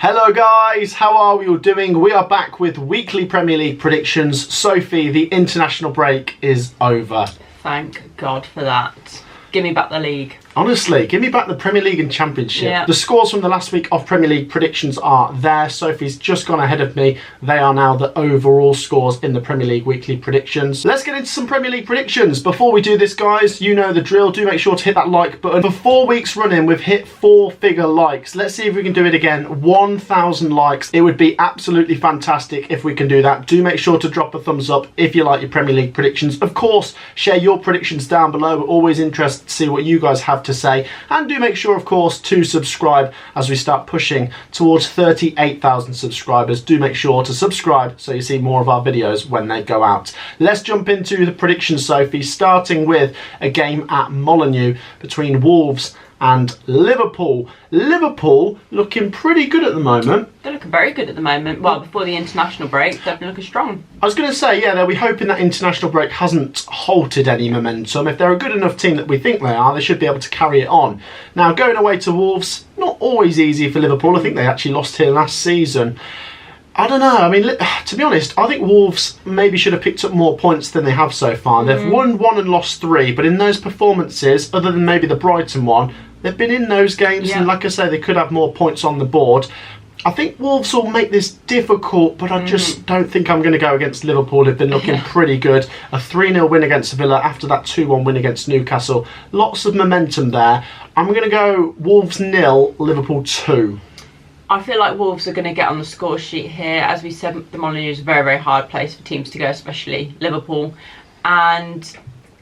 Hello guys, how are we all doing? We are back with weekly Premier League predictions. Sophie, the international break is over. Thank God for that. Give me back the league. Honestly, give me back the Premier League and Championship. Yeah. The scores from the last week of Premier League predictions are there. Sophie's just gone ahead of me. They are now the overall scores in the Premier League weekly predictions. Let's get into some Premier League predictions. Before we do this, guys, you know the drill. Do make sure to hit that like button. For 4 weeks running, we've hit 4-figure likes. Let's see if we can do it again. 1,000 likes. It would be absolutely fantastic if we can do that. Do make sure to drop a thumbs up if you like your Premier League predictions. Of course, share your predictions down below. We're always interested to see what you guys have to say, and do make sure of course to subscribe as we start pushing towards 38,000 subscribers. Do make sure to subscribe so you see more of our videos when they go out. Let's jump into the predictions, Sophie, starting with a game at Molineux between Wolves and Liverpool. Liverpool looking pretty good at the moment. They're looking very good at the moment. Well, before the international break, they've been looking strong. I was going to say, yeah, they'll be hoping that international break hasn't halted any momentum. If they're a good enough team that we think they are, they should be able to carry it on. Now, going away to Wolves, not always easy for Liverpool. I think they actually lost here last season. I don't know. I mean, to be honest, I think Wolves maybe should have picked up more points than they have so far. They've won 1 and lost 3, but in those performances, other than maybe the Brighton one, they've been in those games, and like I say, they could have more points on the board. I think Wolves will make this difficult, but I just don't think I'm going to go against Liverpool. They've been looking pretty good. A 3-0 win against Villa after that 2-1 win against Newcastle. Lots of momentum there. I'm going to go Wolves 0, Liverpool 2. I feel like Wolves are going to get on the score sheet here. As we said, the Molineux is a very, very hard place for teams to go, especially Liverpool. And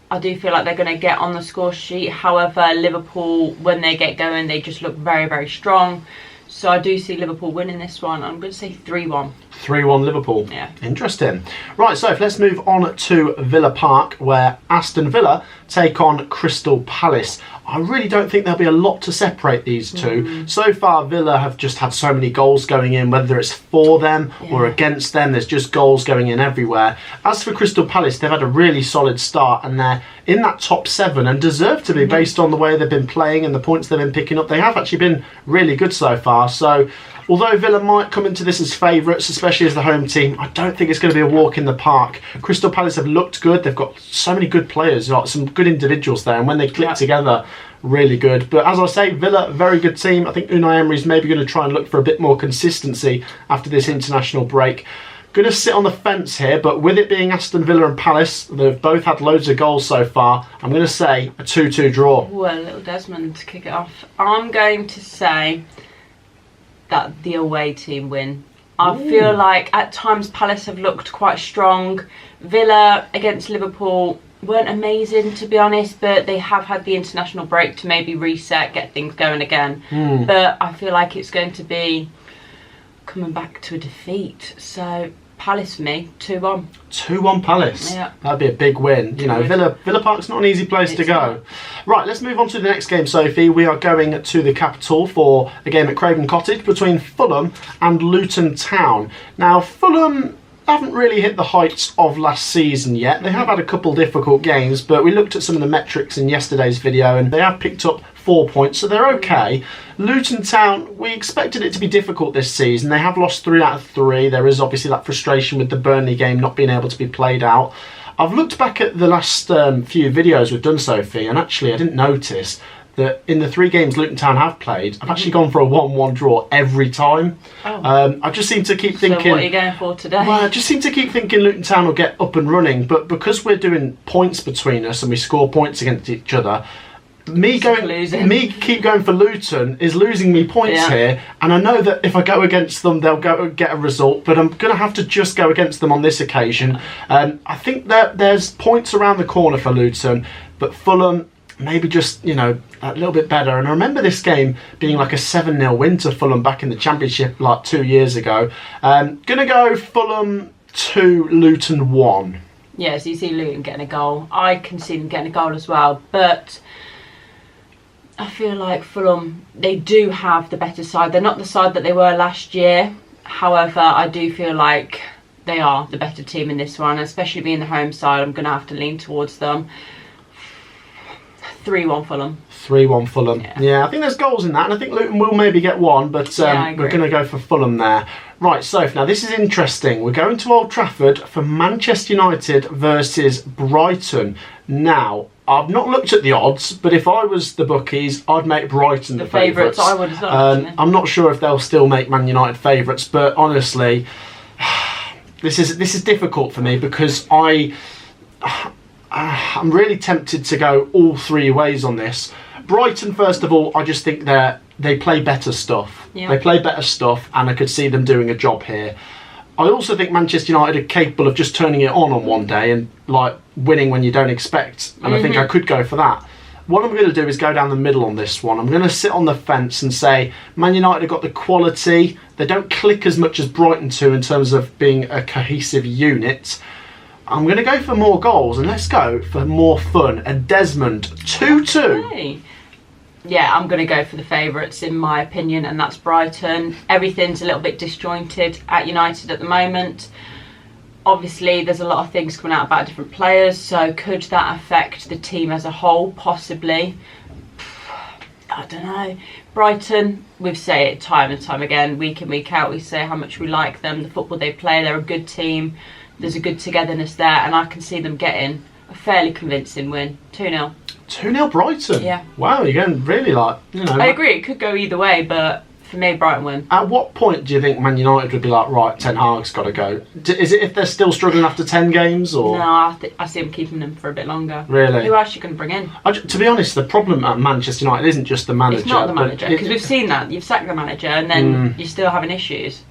I do feel like they're going to get on the score sheet. However, Liverpool, when they get going, they just look very, very strong. So I do see Liverpool winning this one. I'm going to say 3-1. 3-1 Liverpool. Yeah. Interesting. Right, so let's move on to Villa Park, where Aston Villa take on Crystal Palace. I really don't think there'll be a lot to separate these two. So far, Villa have just had so many goals going in, whether it's for them or against them. There's just goals going in everywhere. As for Crystal Palace, they've had a really solid start, and they're in that top 7 and deserve to be based on the way they've been playing and the points they've been picking up. They have actually been really good so far. So although Villa might come into this as favourites, especially as the home team, I don't think it's going to be a walk in the park. Crystal Palace have looked good. They've got so many good players, like some good individuals there, and when they click together, really good. But as I say, Villa, very good team. I think Unai Emery's maybe going to try and look for a bit more consistency after this international break. Going to sit on the fence here, but with it being Aston Villa and Palace, they've both had loads of goals so far. I'm going to say a 2-2 draw. Well, little Desmond to kick it off. I'm going to say that the away team win. I feel like at times Palace have looked quite strong. Villa against Liverpool weren't amazing, to be honest, but they have had the international break to maybe reset, get things going again. But I feel like it's going to be coming back to a defeat. So Palace for me, 2-1. 2-1 Palace. Yeah. That'd be a big win. You know, Villa Park's not an easy place to go. Right, let's move on to the next game, Sophie. We are going to the capital for a game at Craven Cottage between Fulham and Luton Town. Now, Fulham haven't really hit the heights of last season yet. They have had a couple difficult games, but we looked at some of the metrics in yesterday's video and they have picked up 4 points, so they're okay. Luton Town, we expected it to be difficult this season. They have lost 3 out of 3. There is obviously that frustration with the Burnley game not being able to be played out. I've looked back at the last few videos we've done, Sophie, and actually I didn't notice that in the 3 games Luton Town have played, I've actually gone for a 1-1 draw every time. I just seem to keep thinking... So what are you going for today? Well, I just seem to keep thinking Luton Town will get up and running, but because we're doing points between us and we score points against each other, me keep going for Luton is losing me points here, and I know that if I go against them they'll go get a result, but I'm going to have to just go against them on this occasion. I think that there's points around the corner for Luton, but Fulham maybe just, you know, a little bit better. And I remember this game being like a 7-0 win to Fulham back in the Championship like 2 years ago. Gonna go Fulham 2, Luton 1. Yeah, so you see Luton getting a goal. I can see them getting a goal as well, but I feel like Fulham, they do have the better side. They're not the side that they were last year. However, I do feel like they are the better team in this one, especially being the home side. I'm going to have to lean towards them. 3-1 Fulham. 3-1 Fulham. Yeah, I think there's goals in that, and I think Luton will maybe get one, but we're going to go for Fulham there. Right, so now this is interesting. We're going to Old Trafford for Manchester United versus Brighton. Now, I've not looked at the odds, but if I was the bookies, I'd make Brighton the favourites. I would as well. I'm not sure if they'll still make Man United favourites, but honestly, this is difficult for me because I'm really tempted to go all three ways on this. Brighton, first of all, I just think they play better stuff. Yeah. They play better stuff, and I could see them doing a job here. I also think Manchester United are capable of just turning it on one day and like winning when you don't expect, and I think I could go for that. What I'm going to do is go down the middle on this one. I'm going to sit on the fence and say Man United have got the quality. They don't click as much as Brighton do in terms of being a cohesive unit. I'm going to go for more goals, and let's go for more fun. A Desmond 2-2. Okay. Yeah, I'm going to go for the favourites in my opinion, and that's Brighton. Everything's a little bit disjointed at United at the moment. Obviously, there's a lot of things coming out about different players, so could that affect the team as a whole? Possibly. I don't know. Brighton, we've said it time and time again, week in, week out, we say how much we like them, the football they play, they're a good team, there's a good togetherness there, and I can see them getting a fairly convincing win. 2-0. 2-0 Brighton? Yeah. Wow, you're going really I agree, it could go either way, but for me, Brighton win. At what point do you think Man United would be like, right, Ten Hag's got to go? Is it if they're still struggling after 10 games? Or? No, I see them keeping them for a bit longer. Really? Who else you can bring in? To be honest, the problem at Manchester United isn't just the manager. It's not the manager, because we've seen that. You've sacked the manager and then you're still having issues.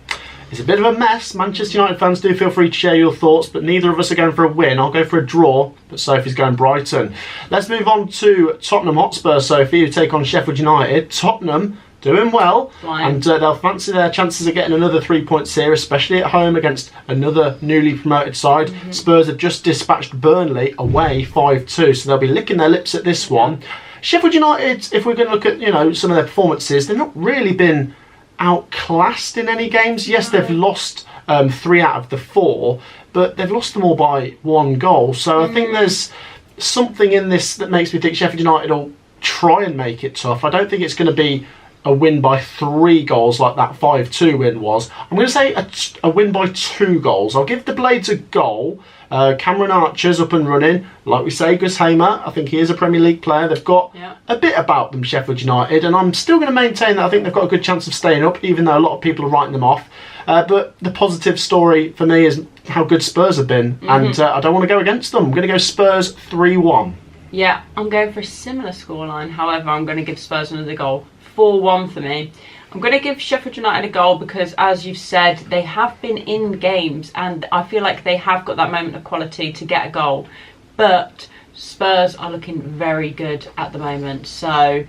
It's a bit of a mess. Manchester United fans, do feel free to share your thoughts, but neither of us are going for a win. I'll go for a draw, but Sophie's going Brighton. Let's move on to Tottenham Hotspur, Sophie, who take on Sheffield United. Tottenham doing well, and they'll fancy their chances of getting another 3 points here, especially at home against another newly promoted side. Spurs have just dispatched Burnley away 5-2, so they'll be licking their lips at this one. Sheffield United, if we're going to look at some of their performances, they've not really been outclassed in any games. Yes, they've lost 3 out of the 4, but they've lost them all by 1 goal. So I think there's something in this that makes me think Sheffield United will try and make it tough. I don't think it's going to be a win by 3 goals like that 5-2 win was. I'm going to say a win by 2 goals. I'll give the Blades a goal. Cameron Archer's up and running. Like we say, Gus Hamer, I think he is a Premier League player. They've got a bit about them, Sheffield United, and I'm still going to maintain that I think they've got a good chance of staying up, even though a lot of people are writing them off. But the positive story for me is how good Spurs have been, and I don't want to go against them. I'm going to go Spurs 3-1. Yeah, I'm going for a similar scoreline. However, I'm going to give Spurs another goal. 4-1 for me. I'm going to give Sheffield United a goal because, as you've said, they have been in games and I feel like they have got that moment of quality to get a goal. But Spurs are looking very good at the moment. So,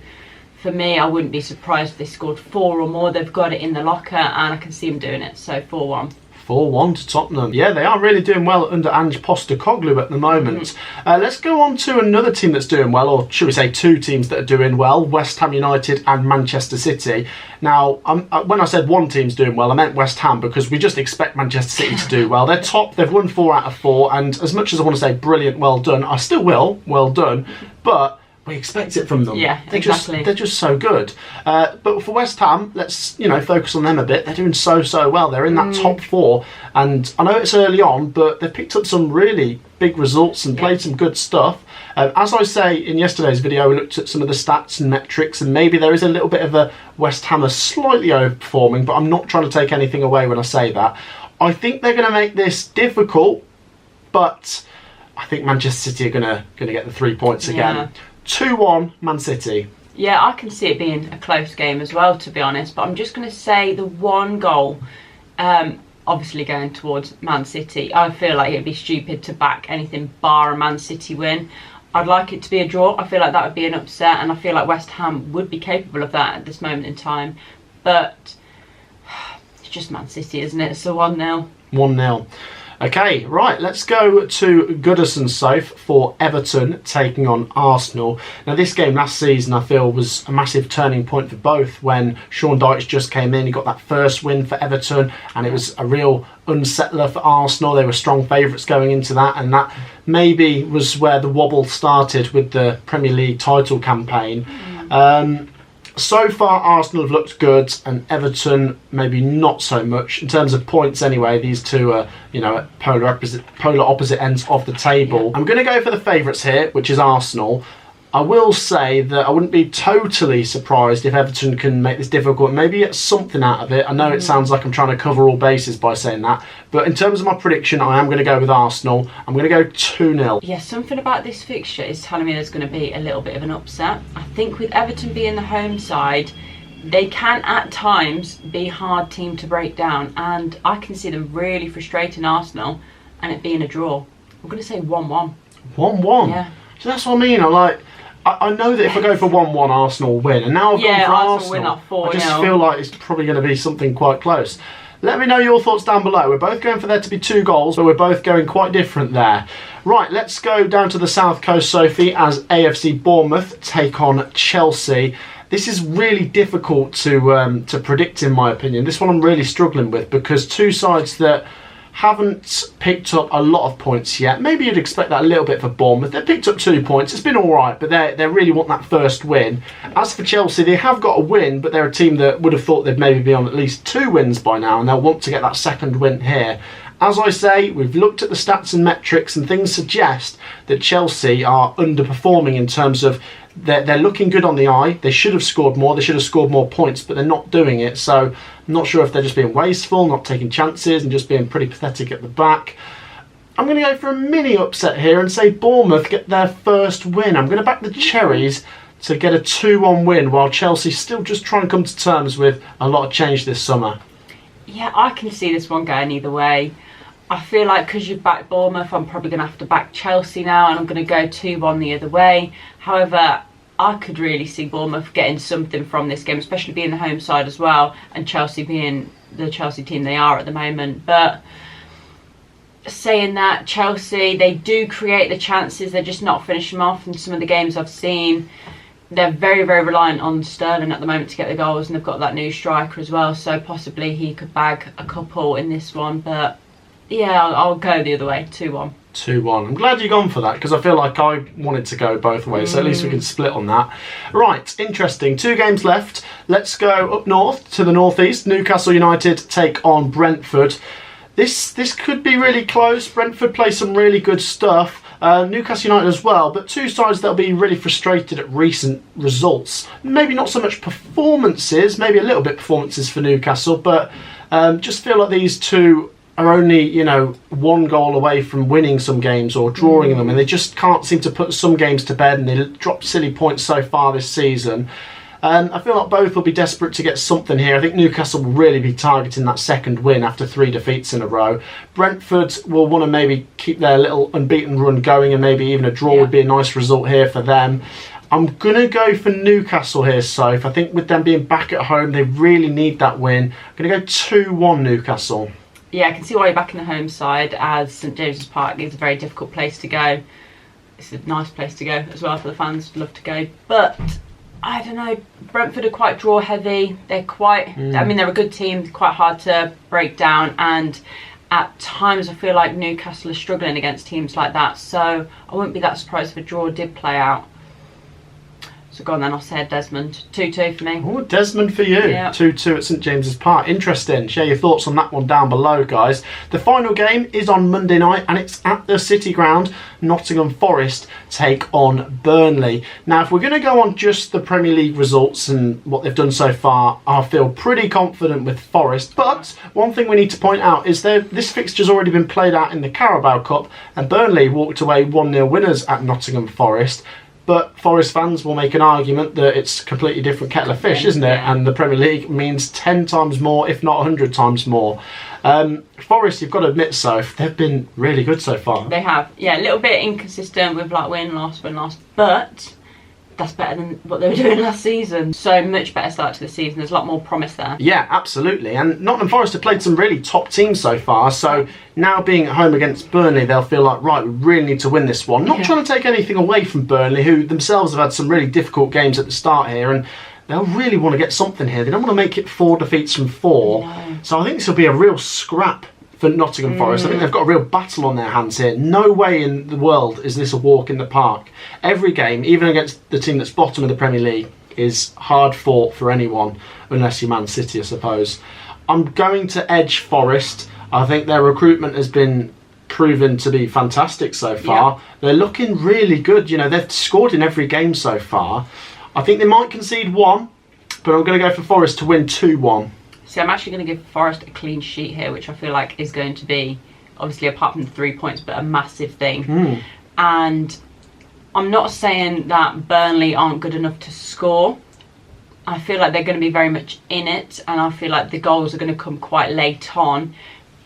for me, I wouldn't be surprised if they scored 4 or more. They've got it in the locker and I can see them doing it. So, 4-1. 4-1 to Tottenham. Yeah, they are really doing well under Ange Postecoglou at the moment. Let's go on to another team that's doing well, or should we say 2 teams that are doing well, West Ham United and Manchester City. Now, when I said one team's doing well, I meant West Ham because we just expect Manchester City to do well. They're top, they've won 4 out of 4, and as much as I want to say brilliant, well done, I still will, well done, but we expect it from them. Yeah, exactly. They're just so good. But for West Ham, let's focus on them a bit. They're doing so well. They're in that top 4, and I know it's early on, but they've picked up some really big results and played some good stuff. As I say in yesterday's video, we looked at some of the stats and metrics, and maybe there is a little bit of a West Ham slightly overperforming, but I'm not trying to take anything away when I say that. I think they're going to make this difficult, but I think Manchester City are going to get the 3 points again. Yeah. 2-1 Man City. Yeah, I can see it being a close game as well, to be honest. But I'm just going to say the 1 goal, obviously going towards Man City. I feel like it'd be stupid to back anything bar a Man City win. I'd like it to be a draw. I feel like that would be an upset, and I feel like West Ham would be capable of that at this moment in time. But it's just Man City, isn't it? So 1-0. 1-0. Okay, right, let's go to Goodison South for Everton taking on Arsenal. Now, this game last season, I feel, was a massive turning point for both when Sean Dyche just came in. He got that first win for Everton, and it was a real unsettler for Arsenal. They were strong favourites going into that, and that maybe was where the wobble started with the Premier League title campaign. So far, Arsenal have looked good, and Everton maybe not so much in terms of points. Anyway, these two are, at polar opposite ends of the table. Yeah. I'm going to go for the favourites here, which is Arsenal. I will say that I wouldn't be totally surprised if Everton can make this difficult and maybe get something out of it. I know it sounds like I'm trying to cover all bases by saying that, but in terms of my prediction, I am going to go with Arsenal. I'm going to go 2-0. Yeah, something about this fixture is telling me there's going to be a little bit of an upset. I think with Everton being the home side, they can at times be a hard team to break down, and I can see them really frustrating Arsenal and it being a draw. I'm going to say 1-1. 1-1? Yeah. So that's what I mean. I know that if I go for 1-1, Arsenal win, and now I've gone for Arsenal win off 4-0. I just feel like it's probably going to be something quite close. Let me know your thoughts down below. We're both going for there to be 2 goals, but we're both going quite different there. Right, let's go down to the south coast, Sophie, as AFC Bournemouth take on Chelsea. This is really difficult to predict, in my opinion. This one I'm really struggling with because two sides that haven't picked up a lot of points yet. Maybe you'd expect that a little bit for Bournemouth. They've picked up 2 points. It's been all right, but they really want that first win. As for Chelsea, they have got a win, but they're a team that would have thought they'd maybe be on at least 2 wins by now, and they'll want to get that second win here. As I say, we've looked at the stats and metrics, and things suggest that Chelsea are underperforming in terms of they're looking good on the eye. They should have scored more. They should have scored more points, but they're not doing it. So I'm not sure if they're just being wasteful, not taking chances, and just being pretty pathetic at the back. I'm going to go for a mini upset here and say Bournemouth get their first win. I'm going to back the Cherries to get a 2-1 win, while Chelsea still just try and come to terms with a lot of change this summer. Yeah, I can see this one going either way. I feel like because you've backed Bournemouth, I'm probably going to have to back Chelsea now, and I'm going to go 2-1 the other way. However, I could really see Bournemouth getting something from this game, especially being the home side as well, and Chelsea being the Chelsea team they are at the moment. But saying that, Chelsea, they do create the chances, they're just not finishing them off. In some of the games I've seen, they're very, very reliant on Sterling at the moment to get the goals, and they've got that new striker as well, so possibly he could bag a couple in this one. But yeah, I'll go the other way, 2-1. 2-1. I'm glad you've gone for that because I feel like I wanted to go both ways, so at least we can split on that. Right, interesting. 2 games left. Let's go up north to the northeast. Newcastle United take on Brentford. This could be really close. Brentford play some really good stuff. Newcastle United as well, but 2 sides that'll be really frustrated at recent results. Maybe not so much performances, maybe a little bit performances for Newcastle, but just feel like these two are only, 1 goal away from winning some games or drawing them, and they just can't seem to put some games to bed, and they dropped silly points so far this season. I feel like both will be desperate to get something here. I think Newcastle will really be targeting that second win after 3 defeats in a row. Brentford will want to maybe keep their little unbeaten run going, and maybe even a draw would be a nice result here for them. I'm going to go for Newcastle here, Soph. I think with them being back at home, they really need that win. I'm going to go 2-1 Newcastle. Yeah, I can see why you're back in the home side, as St James's Park is a very difficult place to go. It's a nice place to go as well for the fans, love to go. But I don't know, Brentford are quite draw heavy. They're quite, they're a good team, quite hard to break down, and at times I feel like Newcastle are struggling against teams like that. So I wouldn't be that surprised if a draw did play out. So go on then, I'll say Desmond. 2-2 for me. Oh, Desmond for you. Yeah. 2-2 at St James's Park. Interesting. Share your thoughts on that one down below, guys. The final game is on Monday night, and it's at the City Ground. Nottingham Forest take on Burnley. Now, if we're going to go on just the Premier League results and what they've done so far, I feel pretty confident with Forest. But one thing we need to point out is that this fixture's already been played out in the Carabao Cup, and Burnley walked away 1-0 winners at Nottingham Forest. But Forest fans will make an argument that it's a completely different kettle of fish, isn't it? And the Premier League means 10 times more, if not 100 times more. Forest, you've got to admit, so they've been really good so far. They have. Yeah, a little bit inconsistent with like win, loss. But that's better than what they were doing last season. So much better start to the season. There's a lot more promise there. Yeah, absolutely. And Nottingham Forest have played some really top teams so far. So now being at home against Burnley, they'll feel like, right, we really need to win this one. Not trying to take anything away from Burnley, who themselves have had some really difficult games at the start here. And they'll really want to get something here. They don't want to make it 4 defeats from 4. No. So I think this will be a real scrap for Nottingham Forest. I think they've got a real battle on their hands here. No way in the world is this a walk in the park. Every game, even against the team that's bottom of the Premier League, is hard fought for anyone, unless you're Man City, I suppose. I'm going to edge Forest. I think their recruitment has been proven to be fantastic so far. Yeah. They're looking really good. You know, they've scored in every game so far. I think they might concede 1, but I'm going to go for Forest to win 2-1. See, I'm actually going to give Forest a clean sheet here, which I feel like is going to be, obviously apart from the 3 points, but a massive thing. And I'm not saying that Burnley aren't good enough to score. I feel like they're going to be very much in it, and I feel like the goals are going to come quite late on.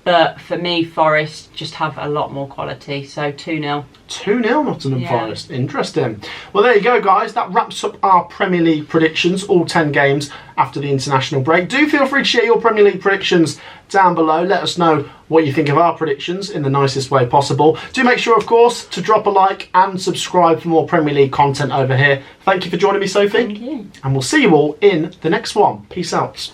But for me, Forest just have a lot more quality, so 2-0. 2-0 Nottingham Forest. Interesting. Well, there you go, guys. That wraps up our Premier League predictions, all 10 games after the international break. Do feel free to share your Premier League predictions down below. Let us know what you think of our predictions in the nicest way possible. Do make sure, of course, to drop a like and subscribe for more Premier League content over here. Thank you for joining me, Sophie. Thank you. And we'll see you all in the next one. Peace out.